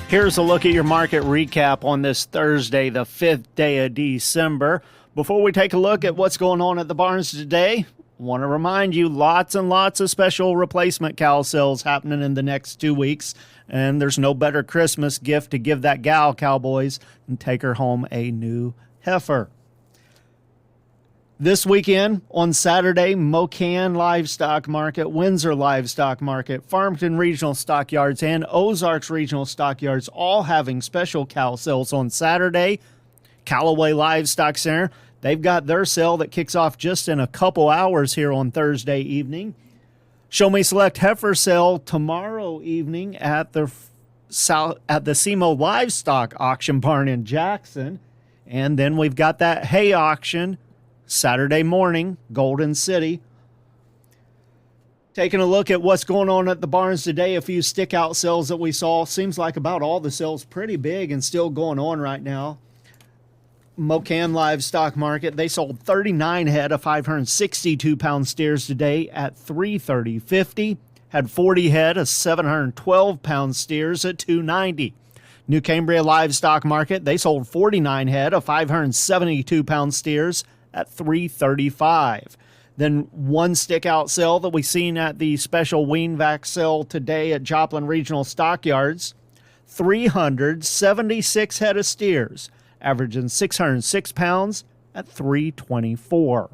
Here's a look at your market recap on this Thursday, the 5th day of December. Before we take a look at what's going on at the barns today, I want to remind you lots and lots of special replacement cow sales happening in the next 2 weeks. And there's no better Christmas gift to give that gal, cowboys, and take her home a new heifer. This weekend, on Saturday, Mocan Livestock Market, Windsor Livestock Market, Farmington Regional Stockyards, and Ozarks Regional Stockyards all having special cow sales on Saturday. Callaway Livestock Center, they've got their sale that kicks off just in a couple hours here on Thursday evening. Show Me Select Heifer sale tomorrow evening at the SEMO Livestock Auction Barn in Jackson. And then we've got that hay auction Saturday morning, Golden City. Taking a look at what's going on at the barns today, a few stick-out sales that we saw. Seems like about all the sales pretty big and still going on right now. Mocan Livestock Market, they sold 39 head of 562-pound steers today at $330.50. Had 40 head of 712-pound steers at $290. New Cambria Livestock Market, they sold 49 head of 572-pound steers at $335. Then one stick-out sale that we seen at the special wean vac sale today at Joplin Regional Stockyards, 376 head of steers, averaging 606 pounds at $324.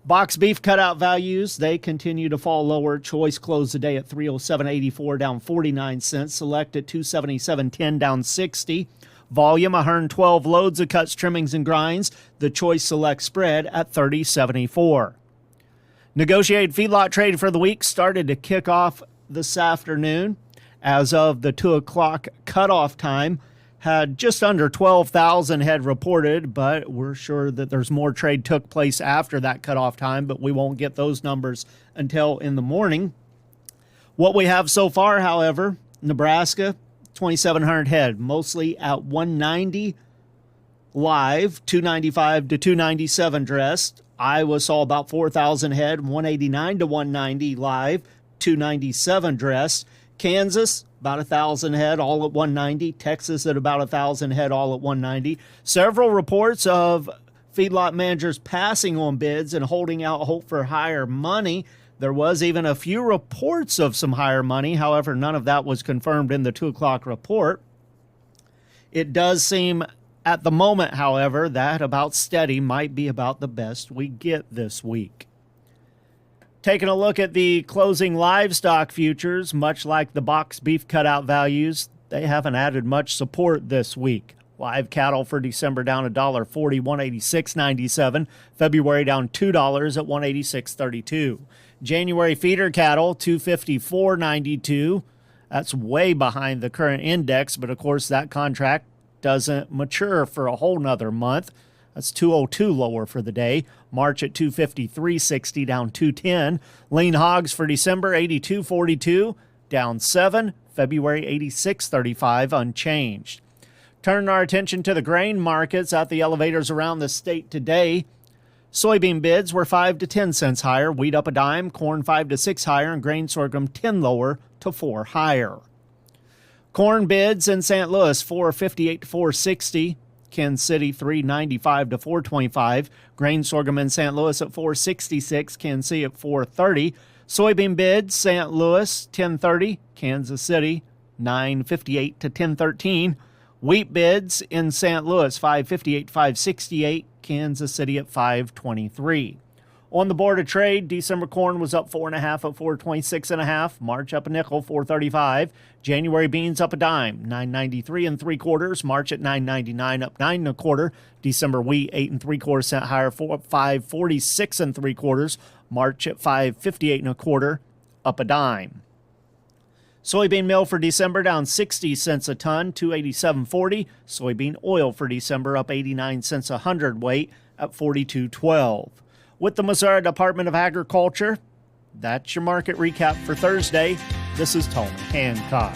Box beef cutout values, they continue to fall lower. Choice closed the day at $307.84, down 49 cents. Select at $277.10, down 60. Volume, 112 loads of cuts, trimmings, and grinds. The Choice Select spread at $30.74. Negotiated feedlot trade for the week started to kick off this afternoon. As of the 2 o'clock cutoff time, had just under 12,000 head reported, but we're sure that there's more trade took place after that cutoff time, but we won't get those numbers until in the morning. What we have so far, however, Nebraska, 2,700 head, mostly at 190 live, 295 to 297 dressed. Iowa saw about 4,000 head, 189 to 190 live, 297 dressed. Kansas, about 1,000 head, all at 190. Texas at about 1,000 head, all at 190. Several reports of feedlot managers passing on bids and holding out hope for higher money. There was even a few reports of some higher money. However, none of that was confirmed in the 2 o'clock report. It does seem at the moment, however, that about steady might be about the best we get this week. Taking a look at the closing livestock futures, much like the box beef cutout values, they haven't added much support this week. Live cattle for December down $1.40, $186.97. February down $2 at $186.32. January feeder cattle, $254.92. That's way behind the current index, but of course that contract doesn't mature for a whole nother month. That's $202 lower for the day. March at $253.60, down $210. Lean hogs for December, $82.42, down 7. February, $86.35, unchanged. Turning our attention to the grain markets at the elevators around the state today. Soybean bids were 5 to 10 cents higher, wheat up a dime, corn 5 to 6 higher, and grain sorghum 10 lower to 4 higher. Corn bids in St. Louis, 458 to 460. Kansas City, 395 to 425. Grain sorghum in St. Louis at 466. Kansas City at 430. Soybean bids, St. Louis, 1030. Kansas City, 958 to 1013. Wheat bids in St. Louis, 558 to 568. Kansas City at 523. On the board of trade, December corn was up 4.5 at 426.5. March up a nickel, 435. January beans up a dime, 993 3/4. March at 999, up 9 1/4. December wheat 8 3/4 cent higher, 546 3/4. March at 558 1/4, up a dime. Soybean meal for December down 60 cents a ton, 287.40. Soybean oil for December up 89 cents a hundredweight at 42.12. With the Missouri Department of Agriculture, that's your market recap for Thursday. This is Tony Hancock.